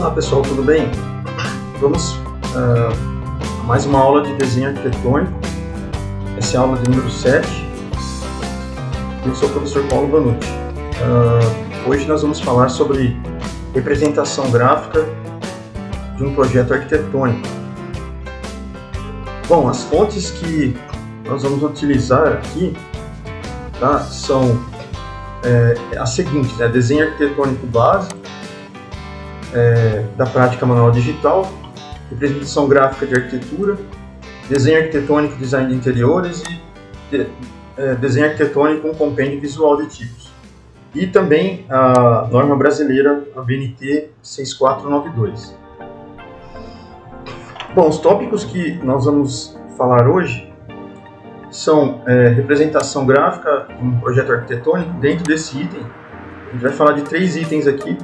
Olá pessoal, tudo bem? Vamos a mais uma aula de desenho arquitetônico. Essa é a aula de número 7. Eu sou o professor Paulo Banucci. Hoje nós vamos falar sobre representação gráfica de um projeto arquitetônico. Bom, as fontes que nós vamos utilizar aqui, tá, são as seguintes, né? Desenho arquitetônico básico, da prática manual digital, representação gráfica de arquitetura, desenho arquitetônico, design de interiores e desenho arquitetônico com compêndio visual de tipos. E também a norma brasileira, a BNT 6492. Bom, os tópicos que nós vamos falar hoje são representação gráfica de um projeto arquitetônico. Dentro desse item, a gente vai falar de 3 itens aqui.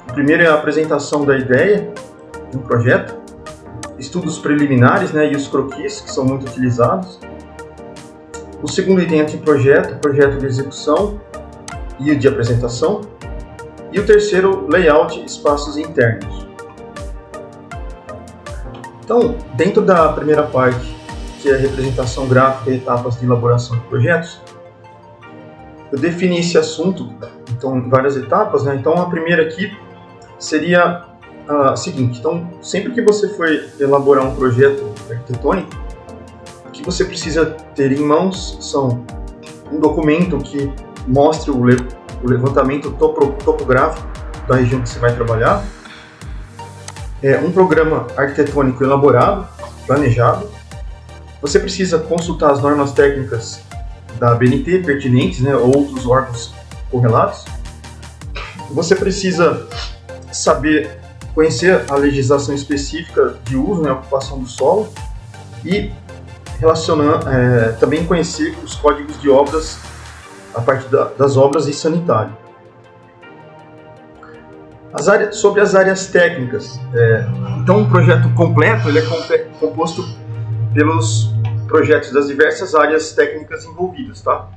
O primeiro é a apresentação da ideia de um projeto, estudos preliminares, né, e os croquis, que são muito utilizados. O segundo item é anteprojeto, projeto de execução e de apresentação. E o terceiro, layout, espaços internos. Então, dentro da primeira parte, que é a representação gráfica e etapas de elaboração de projetos, eu defini esse assunto então, em várias etapas, né? Então, a primeira aqui seria a seguinte: então, sempre que você for elaborar um projeto arquitetônico, o que você precisa ter em mãos são um documento que mostre o levantamento topográfico da região que você vai trabalhar, um programa arquitetônico elaborado, planejado. Você precisa consultar as normas técnicas da BNT pertinentes, né, ou outros órgãos correlatos. Você precisa conhecer a legislação específica de uso, né, ocupação do solo, e também conhecer os códigos de obras, a parte das obras e sanitário. Sobre as áreas técnicas, então um projeto completo ele é composto pelos projetos das diversas áreas técnicas envolvidas, tá?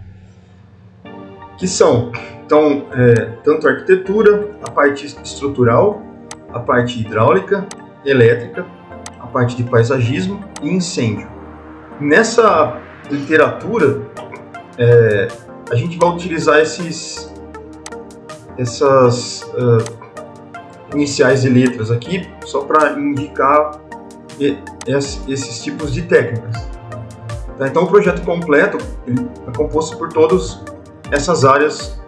Que são, então, tanto a arquitetura, a parte estrutural, a parte hidráulica, elétrica, a parte de paisagismo e incêndio. Nessa literatura, a gente vai utilizar essas iniciais de letras aqui, só para indicar esses tipos de técnicas. Então, o projeto completo ele é composto por todas essas áreas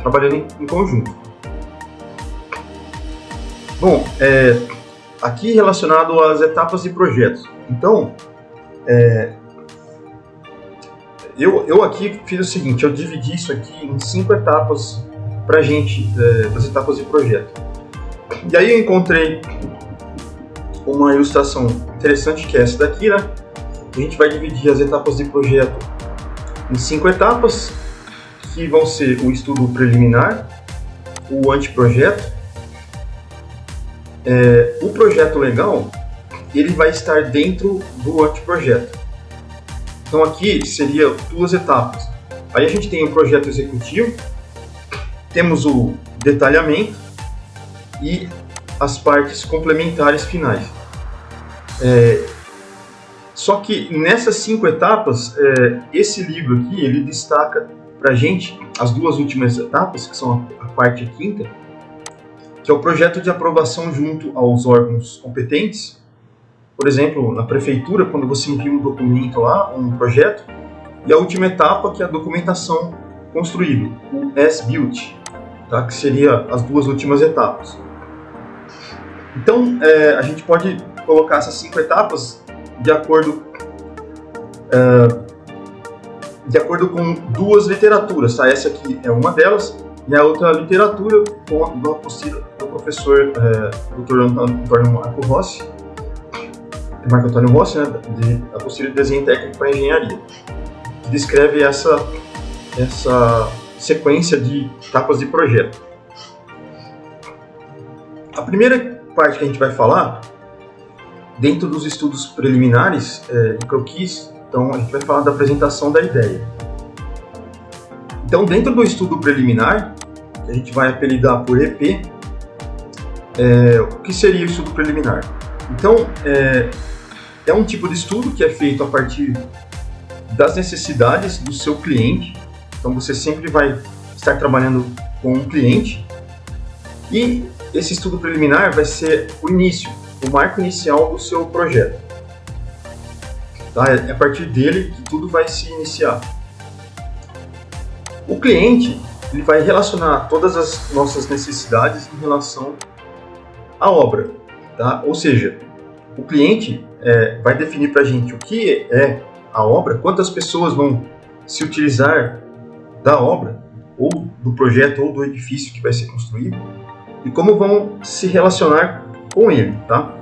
trabalhando em conjunto. Bom, aqui relacionado às etapas de projetos. Então, eu aqui fiz o seguinte: eu dividi isso aqui em 5 etapas para a gente, das etapas de projeto. E aí eu encontrei uma ilustração interessante, que é essa daqui, né? A gente vai dividir as etapas de projeto em 5 etapas, que vão ser o estudo preliminar, o anteprojeto, o projeto legal, ele vai estar dentro do anteprojeto. Então aqui seria 2 etapas. Aí a gente tem o projeto executivo, temos o detalhamento e as partes complementares finais. Só que nessas 5 etapas, esse livro aqui, ele destaca para a gente as 2 últimas etapas, que são a parte quinta, que é o projeto de aprovação junto aos órgãos competentes. Por exemplo, na prefeitura, quando você envia um documento lá, um projeto, e a última etapa, que é a documentação construída, o as-built, tá? Que seria as 2 últimas etapas. Então, a gente pode colocar essas 5 etapas de acordo com 2 literaturas, tá? Essa aqui é uma delas, e a outra literatura com a apostila do professor Dr. Marco Antônio Rossi, né, de apostila de desenho técnico para engenharia, que descreve essa sequência de etapas de projeto. A primeira parte que a gente vai falar, dentro dos estudos preliminares e croquis, então a gente vai falar da apresentação da ideia. Então, dentro do estudo preliminar, que a gente vai apelidar por EP, o que seria o estudo preliminar? Então, é um tipo de estudo que é feito a partir das necessidades do seu cliente. Então, você sempre vai estar trabalhando com um cliente e esse estudo preliminar vai ser o início, o marco inicial do seu projeto. Tá? É a partir dele que tudo vai se iniciar. O cliente ele vai relacionar todas as nossas necessidades em relação à obra. Tá? Ou seja, o cliente vai definir para a gente o que é a obra, quantas pessoas vão se utilizar da obra, ou do projeto, ou do edifício que vai ser construído, e como vão se relacionar com ele. Tá?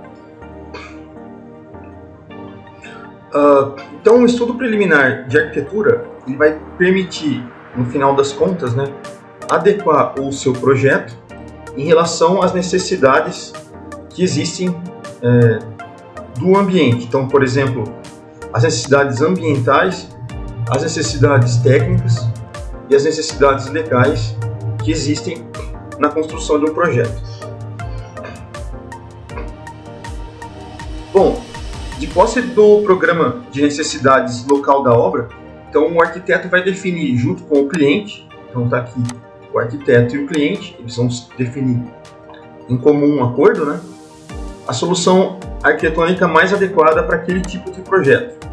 Então, o estudo preliminar de arquitetura ele vai permitir, no final das contas, né, adequar o seu projeto em relação às necessidades que existem do ambiente. Então, por exemplo, as necessidades ambientais, as necessidades técnicas e as necessidades legais que existem na construção de um projeto. Bom, de posse do programa de necessidades local da obra, então o arquiteto vai definir junto com o cliente, então está aqui o arquiteto e o cliente, eles vão definir em comum um acordo, né, a solução arquitetônica mais adequada para aquele tipo de projeto.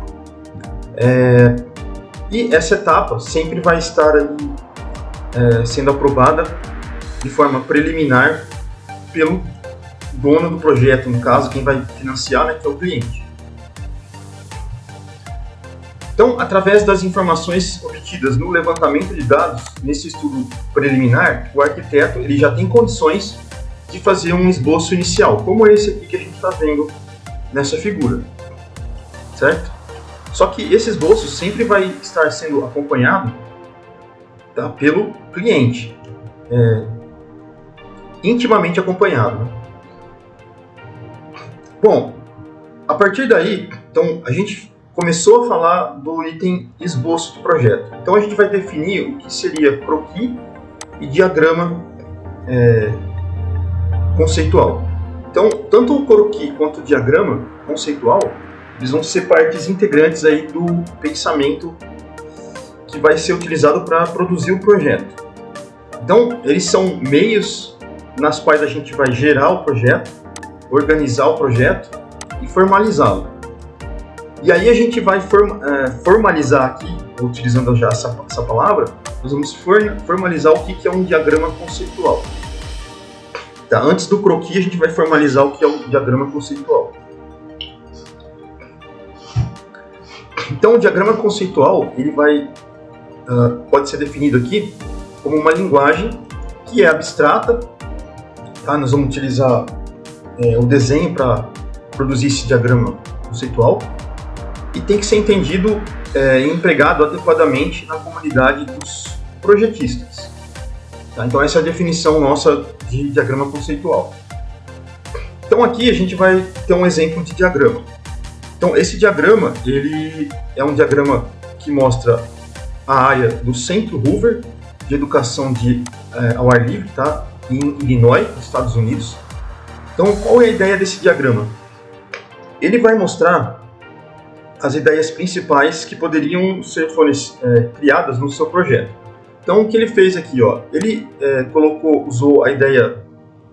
E essa etapa sempre vai estar ali, sendo aprovada de forma preliminar pelo dono do projeto, no caso, quem vai financiar, né, que é o cliente. Então, através das informações obtidas no levantamento de dados, nesse estudo preliminar, o arquiteto ele já tem condições de fazer um esboço inicial, como esse aqui que a gente está vendo nessa figura, certo? Só que esse esboço sempre vai estar sendo acompanhado, tá, pelo cliente, intimamente acompanhado, né? Bom, a partir daí, então, a gente começou a falar do item esboço do projeto. Então, a gente vai definir o que seria croquis e diagrama conceitual. Então, tanto o croquis quanto o diagrama conceitual, eles vão ser partes integrantes aí do pensamento que vai ser utilizado para produzir o projeto. Então, eles são meios nas quais a gente vai gerar o projeto, organizar o projeto e formalizá-lo. E aí a gente vai formalizar aqui, utilizando já essa palavra, nós vamos formalizar o que é um diagrama conceitual. Tá? Antes do croquis, a gente vai formalizar o que é um diagrama conceitual. Então, o diagrama conceitual ele pode ser definido aqui como uma linguagem que é abstrata. Tá? Nós vamos utilizar o desenho para produzir esse diagrama conceitual e tem que ser entendido e empregado adequadamente na comunidade dos projetistas. Tá? Então, essa é a definição nossa de diagrama conceitual. Então, aqui a gente vai ter um exemplo de diagrama. Então, esse diagrama ele é um diagrama que mostra a área do Centro Hoover de Educação ao Ar Livre, tá? Em Illinois, nos Estados Unidos. Então, qual é a ideia desse diagrama? Ele vai mostrar as ideias principais que poderiam ser criadas no seu projeto. Então, o que ele fez aqui, ó, ele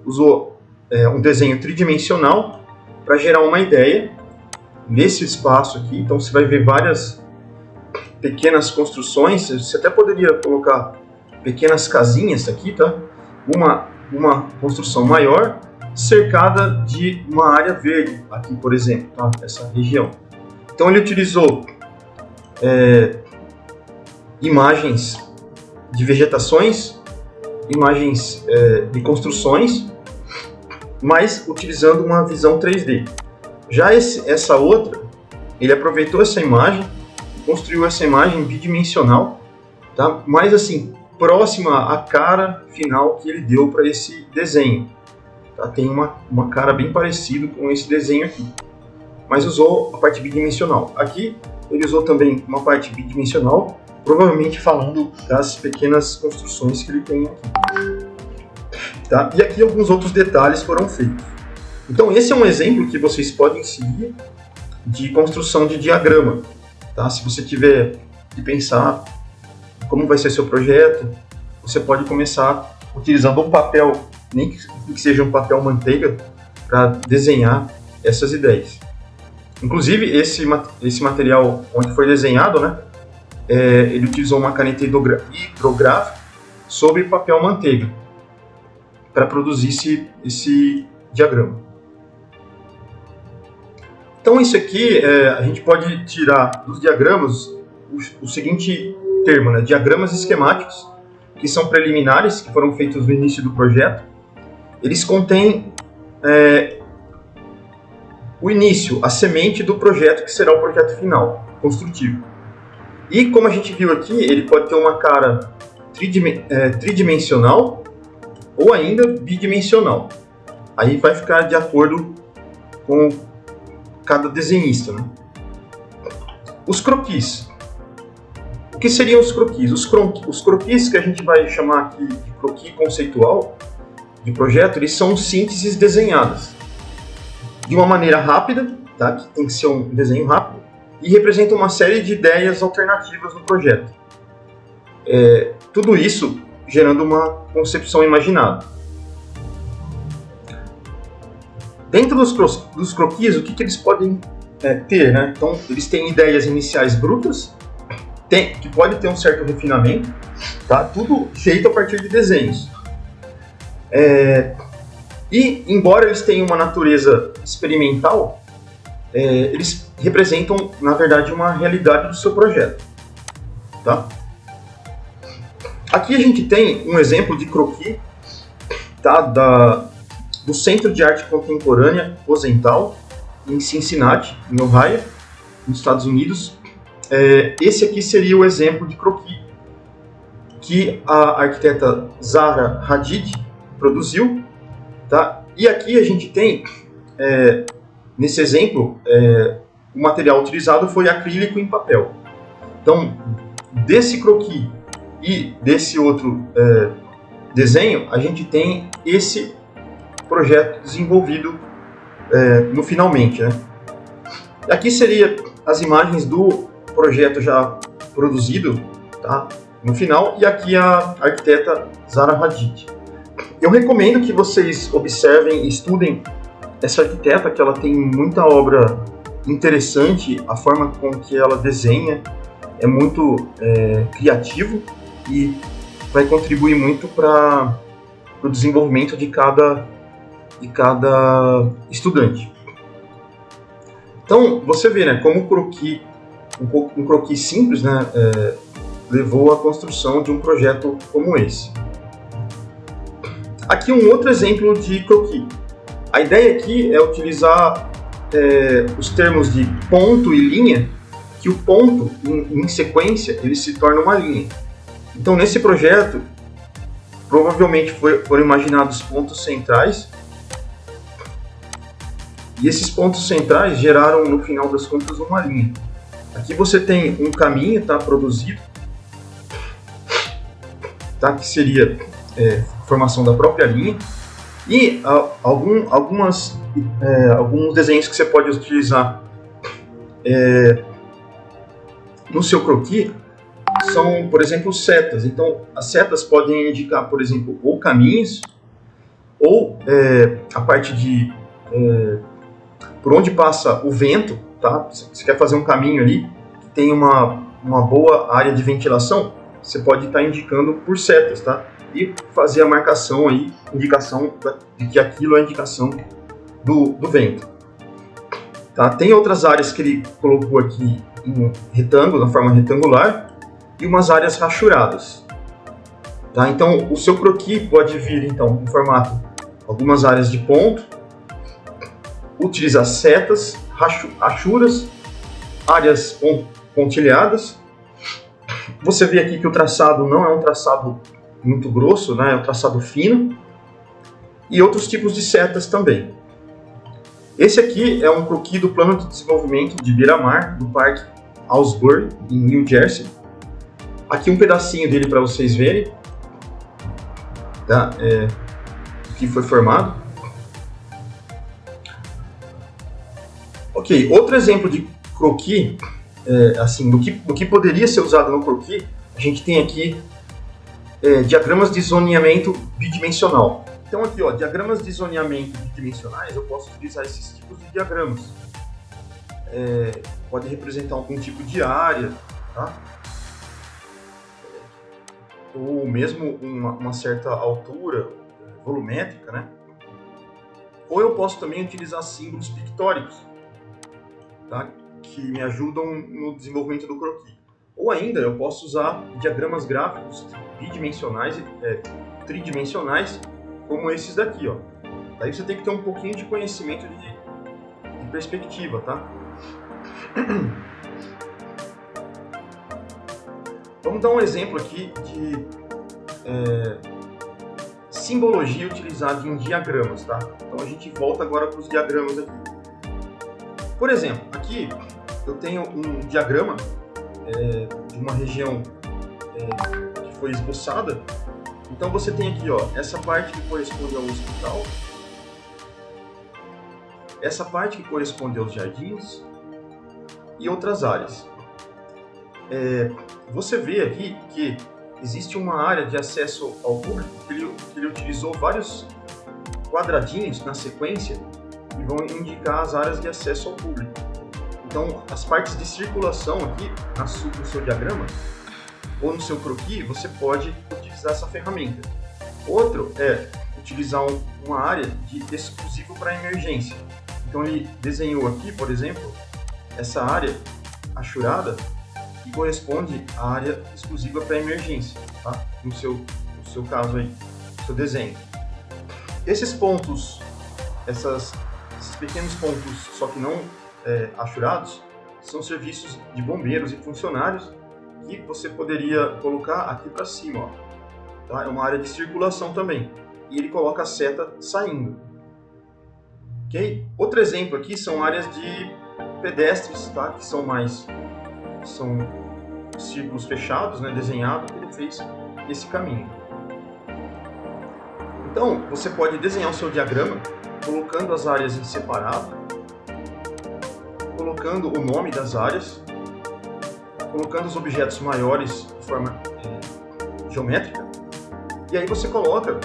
usou um desenho tridimensional para gerar uma ideia nesse espaço aqui. Então, você vai ver várias pequenas construções. Você até poderia colocar pequenas casinhas aqui, tá? Uma construção maior cercada de uma área verde aqui, por exemplo, tá? Essa região. Então, ele utilizou imagens de vegetações, imagens de construções, mas utilizando uma visão 3D. Já essa outra, ele aproveitou essa imagem e construiu essa imagem bidimensional, tá? Mas assim, próxima à cara final que ele deu para esse desenho. Tá? Tem uma cara bem parecida com esse desenho aqui, mas usou a parte bidimensional. Aqui ele usou também uma parte bidimensional, provavelmente falando das pequenas construções que ele tem aqui. tá? E aqui alguns outros detalhes foram feitos. Então esse é um exemplo que vocês podem seguir de construção de diagrama, tá? Se você tiver que pensar como vai ser seu projeto, você pode começar utilizando um papel, nem que seja um papel manteiga, para desenhar essas ideias. Inclusive, esse material onde foi desenhado, né, ele utilizou uma caneta hidrográfica sobre papel manteiga para produzir esse diagrama. Então, isso aqui, a gente pode tirar dos diagramas o seguinte termo, né, diagramas esquemáticos, que são preliminares, que foram feitos no início do projeto. Eles contêm o início, a semente do projeto, que será o projeto final, construtivo. E como a gente viu aqui, ele pode ter uma cara tridimensional ou ainda bidimensional. Aí vai ficar de acordo com cada desenhista, né? Os croquis. O que seriam os croquis? Os croquis, que a gente vai chamar aqui de croquis conceitual de projeto, eles são sínteses desenhadas de uma maneira rápida, tá? Que tem que ser um desenho rápido, e representa uma série de ideias alternativas no projeto. Tudo isso gerando uma concepção imaginada. Dentro dos croquis, o que eles podem ter, né? Então, eles têm ideias iniciais brutas, que pode ter um certo refinamento, tá? Tudo feito a partir de desenhos. E, embora eles tenham uma natureza experimental, eles representam, na verdade, uma realidade do seu projeto, tá? Aqui a gente tem um exemplo de croquis, tá? Do Centro de Arte Contemporânea Rosenthal, em Cincinnati, em Ohio, nos Estados Unidos. Esse aqui seria o exemplo de croquis que a arquiteta Zaha Hadid produziu, tá? E aqui a gente tem, nesse exemplo, o material utilizado foi acrílico em papel. Então, desse croquis e desse outro desenho, a gente tem esse projeto desenvolvido no finalmente, né? Aqui seria as imagens do projeto já produzido, tá? No final, e aqui a arquiteta Zaha Hadid. Eu recomendo que vocês observem e estudem essa arquiteta, que ela tem muita obra interessante, a forma com que ela desenha é muito criativo e vai contribuir muito para o desenvolvimento de cada estudante. Então, você vê, né, como um croquis simples, né, levou à construção de um projeto como esse. Aqui um outro exemplo de croquis. A ideia aqui é utilizar os termos de ponto e linha, que o ponto, em sequência, ele se torna uma linha. Então, nesse projeto, provavelmente foram imaginados pontos centrais, e esses pontos centrais geraram, no final das contas, uma linha. Aqui você tem um caminho, tá, produzido, tá, que seria formação da própria linha, e alguns desenhos que você pode utilizar no seu croquis são, por exemplo, setas. Então, as setas podem indicar, por exemplo, ou caminhos, ou a parte de por onde passa o vento, tá? Você quer fazer um caminho ali que tem uma boa área de ventilação, você pode estar indicando por setas, tá? E fazer a marcação aí, indicação de que aquilo é a indicação do vento. Tá? Tem outras áreas que ele colocou aqui em retângulo, na forma retangular, e umas áreas rachuradas. Tá? Então, o seu croquis pode vir então, em formato algumas áreas de ponto, utilizar setas, rachuras, áreas pontilhadas. Você vê aqui que o traçado não é um traçado muito grosso, né? É um traçado fino, e outros tipos de setas também. Esse aqui é um croquis do plano de desenvolvimento de beira-mar do Parque Asbury, em New Jersey. Aqui um pedacinho dele para vocês verem. Tá? que foi formado. Ok, outro exemplo de croquis, assim, do que poderia ser usado no croquis, a gente tem aqui diagramas de zoneamento bidimensional. Então aqui, ó, diagramas de zoneamento bidimensionais, eu posso utilizar esses tipos de diagramas. Pode representar algum tipo de área, tá? Ou mesmo uma certa altura volumétrica, né? Ou eu posso também utilizar símbolos pictóricos, tá? Que me ajudam no desenvolvimento do croquis. Ou ainda eu posso usar diagramas gráficos bidimensionais e tridimensionais, como esses daqui, ó. Daí você tem que ter um pouquinho de conhecimento de perspectiva, tá? Vamos dar um exemplo aqui de simbologia utilizada em diagramas, tá? Então a gente volta agora para os diagramas aqui. Por exemplo, aqui eu tenho um diagrama de uma região que foi esboçada. Então você tem aqui, ó, essa parte que corresponde ao hospital, essa parte que corresponde aos jardins e outras áreas. Você vê aqui que existe uma área de acesso ao público que ele utilizou vários quadradinhos na sequência que vão indicar as áreas de acesso ao público. Então, as partes de circulação aqui no seu diagrama ou no seu croquis, você pode utilizar essa ferramenta. Outro é utilizar uma área exclusiva para emergência. Então, ele desenhou aqui, por exemplo, essa área achurada que corresponde à área exclusiva para emergência, tá? No seu caso aí, no seu desenho. Esses pontos, esses pequenos pontos, só que não achurados, são serviços de bombeiros e funcionários que você poderia colocar aqui para cima, ó, tá? É uma área de circulação também. E ele coloca a seta saindo. Ok? Outro exemplo aqui são áreas de pedestres, tá? Que são círculos fechados, né, desenhados, que ele fez esse caminho. Então, você pode desenhar o seu diagrama colocando as áreas em separado, colocando o nome das áreas, colocando os objetos maiores de forma geométrica, e aí você coloca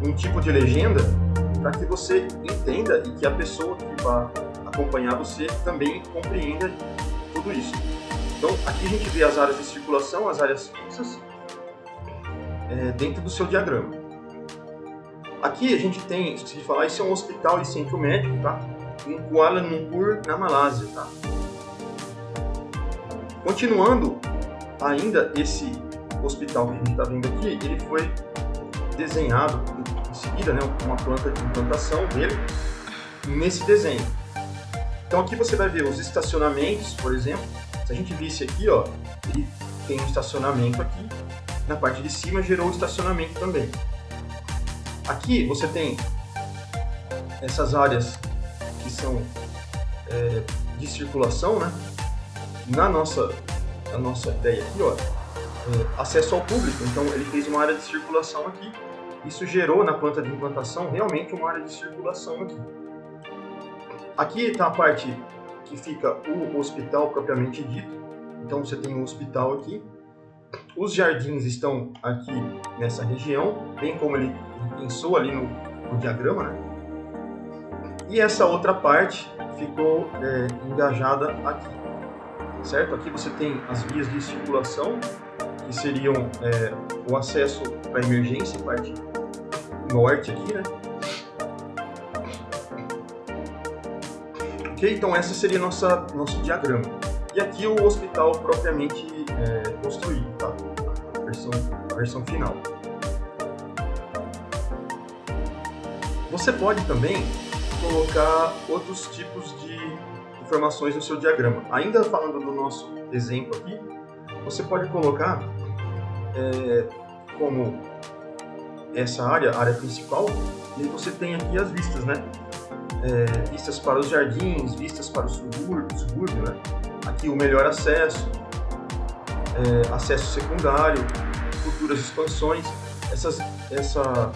um tipo de legenda para que você entenda e que a pessoa que vai acompanhar você também compreenda tudo isso. Então, aqui a gente vê as áreas de circulação, as áreas fixas, dentro do seu diagrama. Aqui a gente tem, esqueci de falar, isso é um hospital e centro médico, tá? Em Kuala Lumpur, na Malásia, tá? Continuando, ainda esse hospital que a gente está vendo aqui, ele foi desenhado em seguida, né, uma planta de implantação dele, nesse desenho. Então aqui você vai ver os estacionamentos, por exemplo. Se a gente visse aqui, ó, ele tem um estacionamento aqui, na parte de cima gerou o estacionamento também. Aqui você tem essas áreas que são de circulação, né? Na nossa ideia aqui, ó, acesso ao público. Então ele fez uma área de circulação aqui. Isso gerou na planta de implantação realmente uma área de circulação aqui. Aqui está a parte que fica o hospital propriamente dito. Então você tem um hospital aqui. Os jardins estão aqui nessa região, bem como ele pensou ali no diagrama, né? E essa outra parte ficou engajada aqui, certo? Aqui você tem as vias de circulação, que seriam o acesso para emergência, parte norte aqui, né? Ok, então essa seria nosso diagrama. E aqui o hospital propriamente construído, tá? A versão final. Você pode também colocar outros tipos de informações no seu diagrama. Ainda falando do nosso exemplo aqui, você pode colocar como essa área, a área principal, e aí você tem aqui as vistas, né? Vistas para os jardins, vistas para o subúrbio, né? Aqui o melhor acesso, acesso secundário, futuras expansões. essa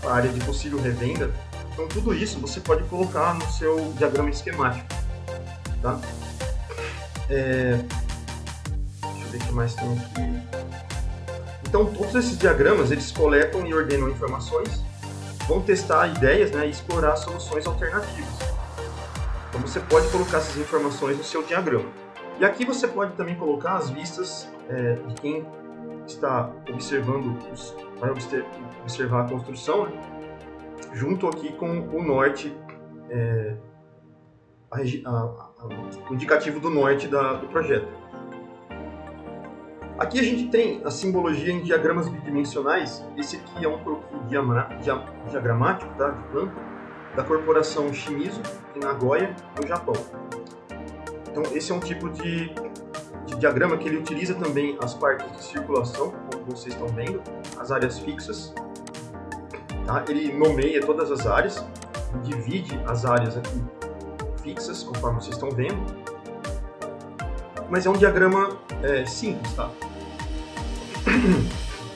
a área de possível revenda. Então tudo isso você pode colocar no seu diagrama esquemático, tá? Deixa eu ver o que mais tem aqui. Então todos esses diagramas eles coletam e ordenam informações, vão testar ideias, né, e explorar soluções alternativas. Então você pode colocar essas informações no seu diagrama. E aqui você pode também colocar as vistas de quem está observando, vai observar a construção, né, junto aqui com o norte, o indicativo do norte do projeto. Aqui a gente tem a simbologia em diagramas bidimensionais. Esse aqui é um croquis diagramático, tá, de planta, da corporação Shimizu, em Nagoya, no Japão. Então esse é um tipo de diagrama que ele utiliza também as partes de circulação, como vocês estão vendo, as áreas fixas. Tá? Ele nomeia todas as áreas, divide as áreas aqui fixas, conforme vocês estão vendo. Mas é um diagrama simples, tá?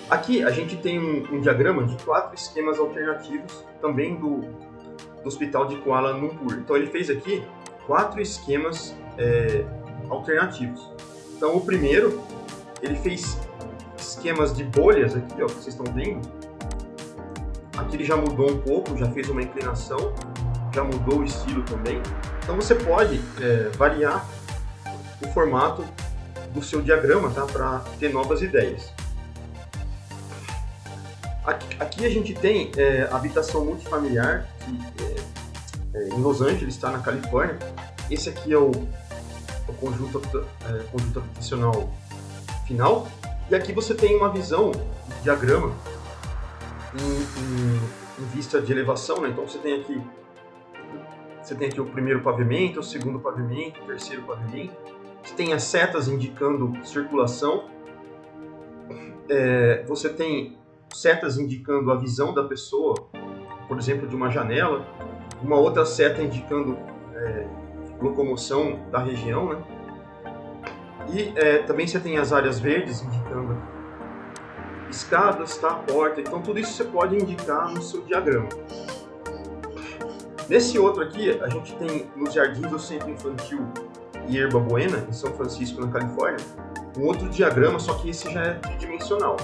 Aqui a gente tem um diagrama de 4 esquemas alternativos, também do Hospital de Kuala Lumpur. Então ele fez aqui 4 esquemas alternativos. Então o primeiro, ele fez esquemas de bolhas aqui, ó, que vocês estão vendo. Aqui ele já mudou um pouco, já fez uma inclinação, já mudou o estilo também. Então você pode variar o formato do seu diagrama, tá, para ter novas ideias. Aqui a gente tem habitação multifamiliar, que em Los Angeles, está na Califórnia. Esse aqui é o conjunto habitacional final. E aqui você tem uma visão de diagrama em vista de elevação, né? Então você tem aqui o primeiro pavimento, o segundo pavimento, o terceiro pavimento. Você tem as setas indicando circulação. Você tem setas indicando a visão da pessoa, por exemplo, de uma janela. Uma outra seta indicando locomoção da região, né? E também você tem as áreas verdes indicando escadas, tá? Porta. Então tudo isso você pode indicar no seu diagrama. Nesse outro aqui, a gente tem nos jardins do Centro Infantil Yerba Buena, em São Francisco, na Califórnia, um outro diagrama, só que esse já é tridimensional.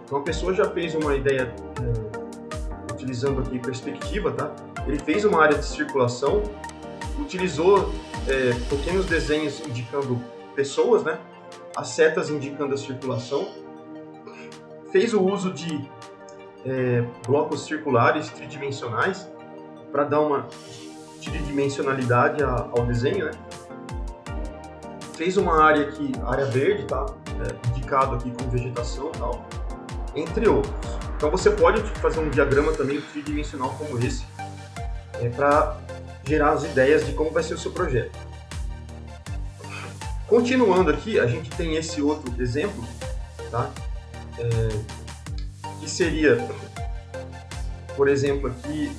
Então a pessoa já fez uma ideia utilizando aqui perspectiva, tá? Ele fez uma área de circulação, utilizou pequenos desenhos indicando pessoas, né? As setas indicando a circulação, fez o uso de blocos circulares tridimensionais para dar uma tridimensionalidade ao desenho, né? Fez uma área aqui, área verde, tá? Indicado aqui com vegetação e tal, entre outros. Então você pode fazer um diagrama também tridimensional como esse, para gerar as ideias de como vai ser o seu projeto. Continuando aqui, a gente tem esse outro exemplo, tá? Que seria, por exemplo, aqui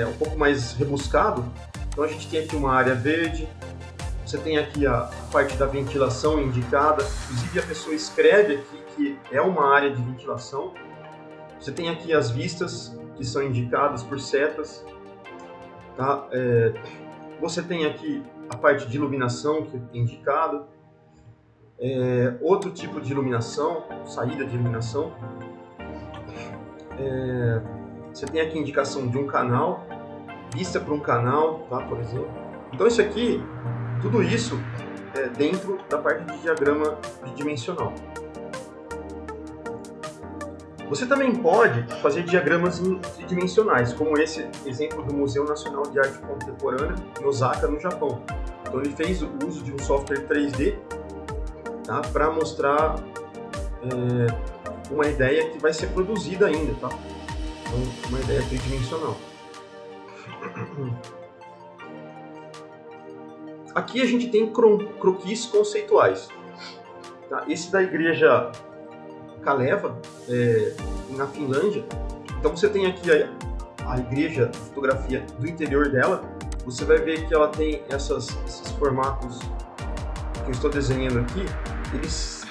um pouco mais rebuscado. Então a gente tem aqui uma área verde, você tem aqui a parte da ventilação indicada, inclusive a pessoa escreve aqui que é uma área de ventilação. Você tem aqui as vistas que são indicadas por setas, tá? Você tem aqui a parte de iluminação que é indicada, outro tipo de iluminação, saída de iluminação. Você tem aqui a indicação de um canal, vista para um canal, tá, por exemplo. Então isso aqui, tudo isso dentro da parte de diagrama bidimensional. Você também pode fazer diagramas tridimensionais, como esse exemplo do Museu Nacional de Arte Contemporânea em Osaka, no Japão. Então ele fez o uso de um software 3D, tá, para mostrar uma ideia que vai ser produzida ainda, tá? Então, uma ideia tridimensional. Aqui a gente tem croquis conceituais. Tá? Esse da igreja Kaleva, na Finlândia. Então você tem aqui a igreja, a fotografia do interior dela. Você vai ver que ela tem esses formatos que eu estou desenhando aqui. Eles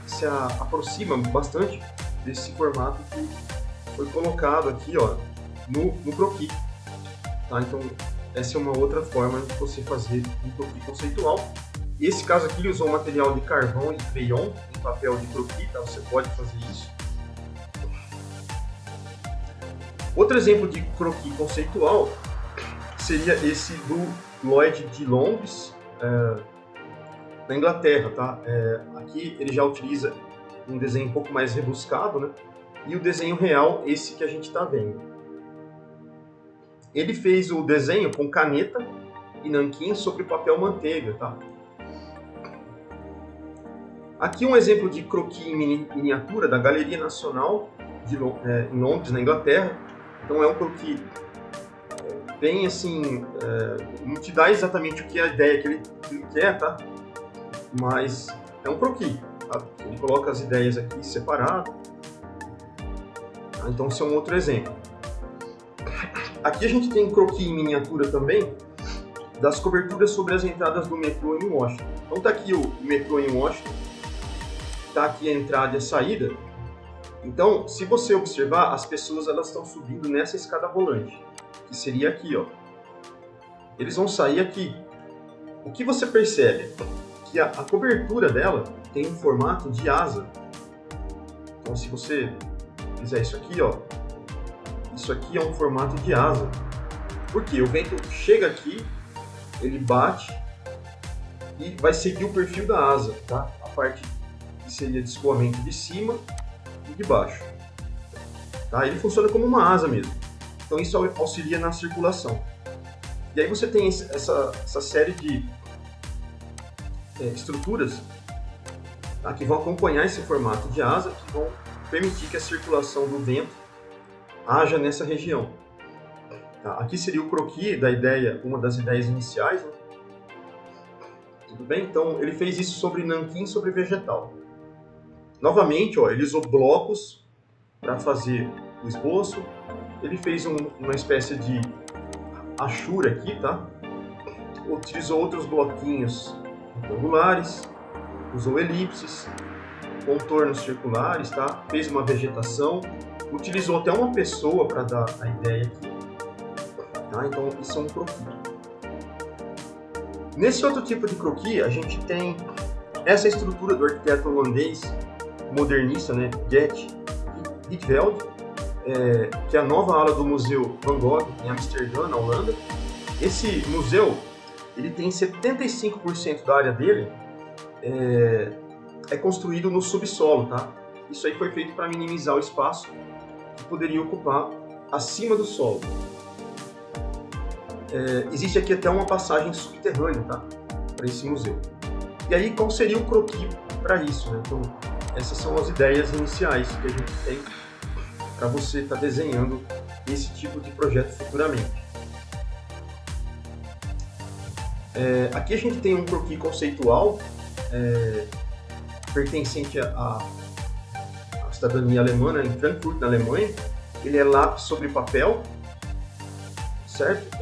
se aproximam bastante desse formato que foi colocado aqui, ó, no croquis. Tá? Então, essa é uma outra forma de você fazer um croquis conceitual. Esse caso aqui ele usou material de carvão e crayon em papel de croquis, tá? Você pode fazer isso. Outro exemplo de croquis conceitual seria esse do Lloyd de Londres, na Inglaterra, tá? Aqui ele já utiliza um desenho um pouco mais rebuscado, né? E o desenho real, esse que a gente está vendo. Ele fez o desenho com caneta e nanquim sobre papel manteiga, tá? Aqui um exemplo de croquis em miniatura da Galeria Nacional em Londres, na Inglaterra. Então é um croquis bem assim, não te dá exatamente o que é a ideia que ele quer, tá? Mas é um croquis, tá? Ele coloca as ideias aqui separado. Tá? Então esse é um outro exemplo. Aqui a gente tem croquis em miniatura também das coberturas sobre as entradas do metrô em Washington. Então tá aqui o metrô em Washington, tá aqui a entrada e a saída. Então, se você observar, as pessoas elas estão subindo nessa escada rolante, que seria aqui, ó. Eles vão sair aqui. O que você percebe? Que a cobertura dela tem um formato de asa. Então, se você fizer isso aqui, ó, isso aqui é um formato de asa. Por quê? O vento chega aqui, ele bate e vai seguir o perfil da asa, tá? A parte que seria de escoamento de cima e de baixo. Tá? Ele funciona como uma asa mesmo. Então isso auxilia na circulação. E aí você tem essa série de estruturas, tá? Que vão acompanhar esse formato de asa, que vão permitir que a circulação do vento haja nessa região. Tá? Aqui seria o croquis da ideia, uma das ideias iniciais, né? Tudo bem? Então ele fez isso sobre nanquim, sobre vegetal. Novamente, ó, ele usou blocos para fazer o esboço. Ele fez uma espécie de hachura aqui, tá? Utilizou outros bloquinhos retangulares, usou elipses, contornos circulares, tá? Fez uma vegetação, utilizou até uma pessoa para dar a ideia aqui. Tá? Então, isso é um croquis. Nesse outro tipo de croquis, a gente tem essa estrutura do arquiteto holandês modernista, né, Geert Rietveld, que é a nova ala do Museu Van Gogh em Amsterdã, na Holanda. Esse museu, ele tem 75% da área dele é construído no subsolo, tá? Isso aí foi feito para minimizar o espaço que poderia ocupar acima do solo. Existe aqui até uma passagem subterrânea, tá? Para esse museu. E aí, qual seria o croquis para isso, né? Então, essas são as ideias iniciais que a gente tem para você estar desenhando esse tipo de projeto futuramente. Aqui a gente tem um croquis conceitual pertencente à cidadania alemã, né, em Frankfurt, na Alemanha. Ele é lápis sobre papel, certo?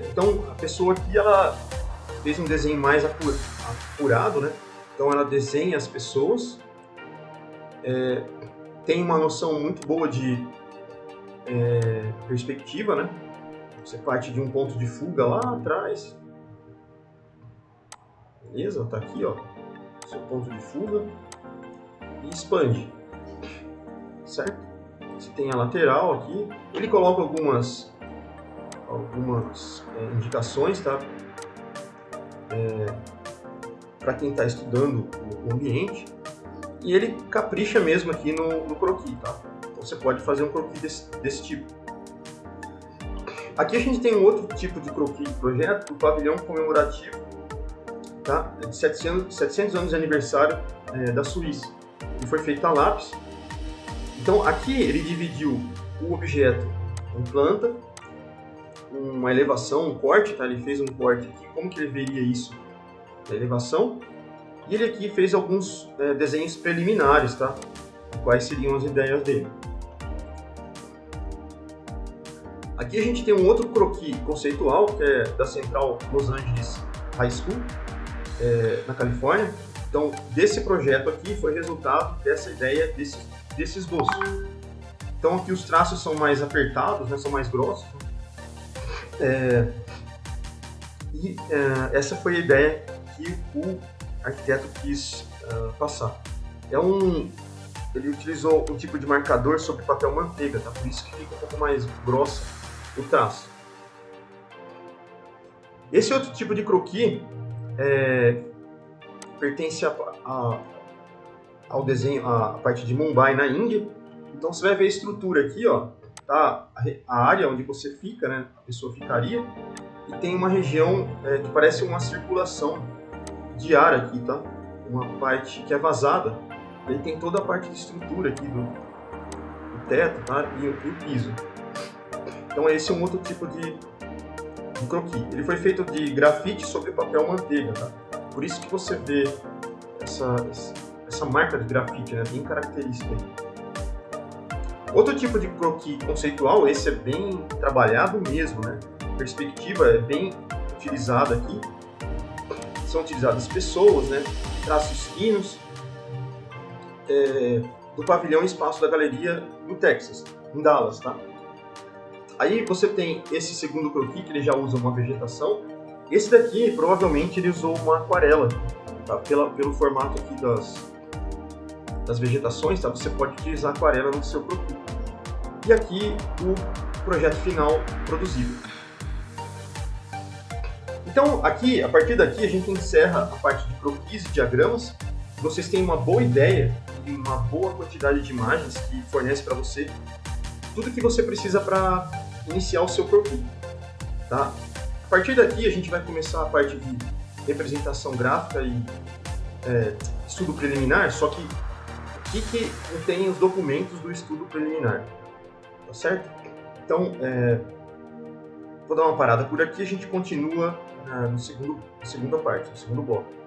Então a pessoa aqui ela fez um desenho mais apurado, né? Então ela desenha as pessoas, tem uma noção muito boa de perspectiva, né? Você parte de um ponto de fuga lá atrás, beleza? Tá aqui, ó, seu ponto de fuga e expande, certo? Você tem a lateral aqui. Ele coloca algumas indicações, tá? Para quem está estudando o ambiente, e ele capricha mesmo aqui no croquis, tá? Então você pode fazer um croquis desse tipo. Aqui a gente tem um outro tipo de croquis de projeto, o pavilhão comemorativo, tá? De 700 anos de aniversário da Suíça. Ele foi feito a lápis. Então aqui ele dividiu o objeto em planta, uma elevação, um corte, tá? Ele fez um corte aqui, como que ele veria isso? A elevação. E ele aqui fez alguns desenhos preliminares, tá? Quais seriam as ideias dele. Aqui a gente tem um outro croquis conceitual, que é da Central Los Angeles High School, na Califórnia. Então, desse projeto aqui foi resultado dessa ideia desse esboço. Então aqui os traços são mais apertados, né, são mais grossos. Essa foi a ideia que o arquiteto quis passar. Ele utilizou um tipo de marcador sobre papel manteiga, tá? Por isso que fica um pouco mais grossa o traço. Esse outro tipo de croquis pertence ao desenho, à parte de Mumbai, na Índia. Então você vai ver a estrutura aqui, ó, tá? A área onde você fica, né? A pessoa ficaria, e tem uma região que parece uma circulação de ar aqui, tá? Uma parte que é vazada. Ele tem toda a parte de estrutura aqui do teto, tá? E o piso. Então esse é um outro tipo de croquis. Ele foi feito de grafite sobre papel manteiga, tá? Por isso que você vê essa marca de grafite, né? Bem característica. Outro tipo de croquis conceitual, esse é bem trabalhado mesmo, né? A perspectiva é bem utilizada aqui. São utilizadas pessoas, né? Traços finos, do pavilhão e espaço da galeria no Texas, em Dallas, tá? Aí você tem esse segundo croquis, que ele já usa uma vegetação. Esse daqui, provavelmente, ele usou uma aquarela, tá? Pelo formato aqui das vegetações, tá? Você pode utilizar aquarela no seu croquis. E aqui, o projeto final produzido. Então, aqui, a partir daqui, a gente encerra a parte de croquis e diagramas. Vocês têm uma boa ideia e uma boa quantidade de imagens que fornece para você tudo que você precisa para iniciar o seu croquis, tá? A partir daqui a gente vai começar a parte de representação gráfica e estudo preliminar, só que o que contém os documentos do estudo preliminar, tá certo? Então, vou dar uma parada por aqui e a gente continua na segunda parte, no segundo bloco.